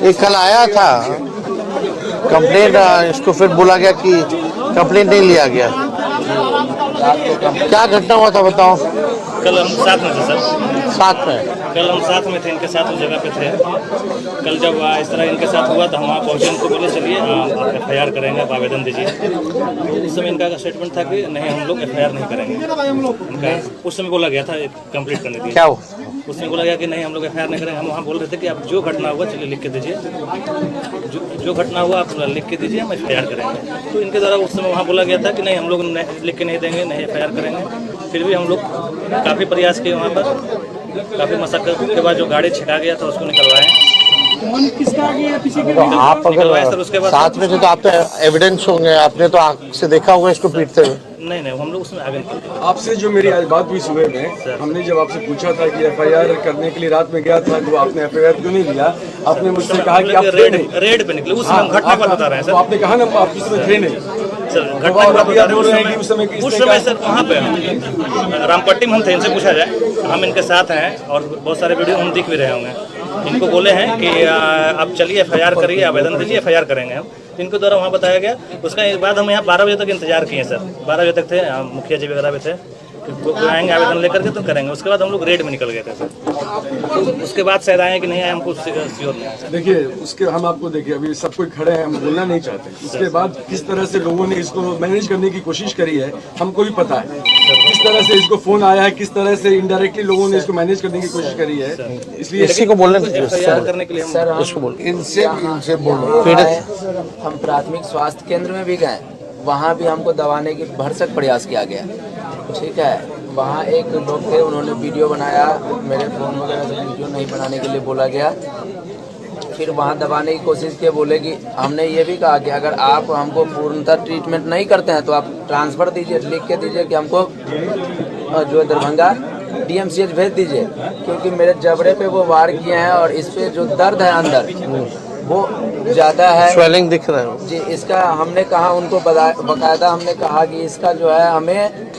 ये कल आया था कंप्लेंट, इसको फिर बोला गया कि कंप्लेंट नहीं लिया गया। क्या घटना हुआ था बताओ। कल हम साथ में थे सर। साथ में? कल हम साथ में थे, इनके साथ उस जगह पे थे। कल जब इस तरह इनके साथ हुआ तो हम वहाँ पहुँचे, इनको बोले चलिए आप FIR करेंगे, आप आवेदन दीजिए। उस समय इनका स्टेटमेंट था कि नहीं हम लोग FIR नहीं करेंगे। इनका उस समय बोला गया था कंप्लीट करने के लिए। क्या उसमें बोला गया कि नहीं हम लोग FIR नहीं करेंगे। हम वहाँ बोल रहे थे कि आप जो घटना हुआ चलिए लिख के दीजिए, जो घटना हुआ आप लिख के दीजिए, हम FIR करेंगे। तो इनके द्वारा उस समय वहाँ बोला गया था कि नहीं हम लोग लिख के नहीं देंगे, नहीं FIR करेंगे। फिर भी हम लोग काफ़ी प्रयास किए, वहाँ पर काफ़ी मशक्कत के बाद जो गाड़ी छिड़ा गया था उसको निकलवाएं। तो आप अगर उसके बाद साथ में थे तो आप तो एविडेंस होंगे, आपने तो आँख से देखा होगा इसको पीटते हुए। नहीं हम लोग उसमें आगे निकल। आपसे जो मेरी आज बात हुई सुबह में, हमने जब आपसे पूछा था कि FIR करने के लिए रात में गया था तो आपने FIR क्यों नहीं लिया, आपने मुझसे कहा कि आप रेड पे निकले। उस समय हम घटना पर बता रहे हैं सर। आपने कहा ना आप उस समय थे नहीं सर, घटना उस समय सर वहाँ पे रामपट्टी में हम थे। इनसे पूछा जाए, हम इनके साथ हैं और बहुत सारे वीडियो हम दिख भी रहे होंगे। इनको बोले हैं कि आप चलिए FIR करिए, आवेदन दीजिए, FIR करेंगे हम। इनके द्वारा वहाँ बताया गया। उसका बाद हम यहाँ 12 बजे तक इंतजार किए सर। 12 बजे तक थे, मुखिया जी वगैरह भी थे, आएंगे आवेदन लेकर के तो करेंगे। उसके बाद हम लोग रेड में निकल गए थे सर। तो उसके बाद शायद आए कि नहीं आए, हमको श्योर नहीं है। देखिए उसके हम आपको देखिए अभी सब कोई खड़े हैं, हम बोलना नहीं चाहते। उसके बाद किस तरह से लोगों ने इसको मैनेज करने की कोशिश करी है हमको भी पता है। किस तरह से इसको फोन आया है, किस तरह से इनडायरेक्टली लोगों ने इसको मैनेज करने की कोशिश करी है। इसलिए इसी को बोलने FIR करने के लिए सर इनसे बोलो। हम प्राथमिक स्वास्थ्य केंद्र में भी गए, वहाँ भी हमको दबाने की भरसक प्रयास किया गया। ठीक है, वहाँ एक लोग थे, उन्होंने वीडियो बनाया, मेरे फ़ोन वगैरह से वीडियो नहीं बनाने के लिए बोला गया। फिर वहाँ दबाने की कोशिश की, बोले कि हमने ये भी कहा कि अगर आप हमको पूर्णतः ट्रीटमेंट नहीं करते हैं तो आप ट्रांसफ़र दीजिए, लिख के दीजिए कि हमको जो दरभंगा DMCH भेज दीजिए, क्योंकि मेरे जबड़े पे वो वार किए हैं और इस पे जो दर्द है अंदर वो ज़्यादा है, स्वेलिंग दिख रहा है जी। इसका हमने कहा उनको बकायदा हमने कहा कि इसका जो है हमें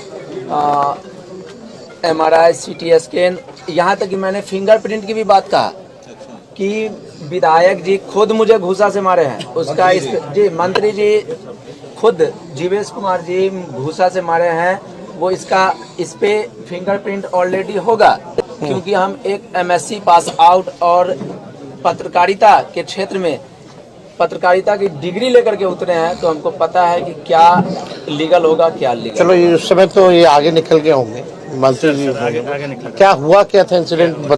MRI CT स्कैन, यहाँ तक कि मैंने फिंगरप्रिंट की भी बात कहा कि विधायक जी खुद मुझे घूसा से मारे हैं। उसका जी मंत्री जी खुद जीवेश कुमार जी घूसा से मारे हैं। वो इस पे फिंगरप्रिंट ऑलरेडी होगा, क्योंकि हम एक MSc पास आउट और पत्रकारिता के क्षेत्र में पत्रकारिता की डिग्री लेकर के उतरे हैं, तो हमको पता है कि क्या लीगल होगा क्या लीगल। चलो ये उस समय तो ये आगे निकल गए होंगे मंत्री जी। आगे निकल। क्या हुआ, क्या था इंसिडेंट?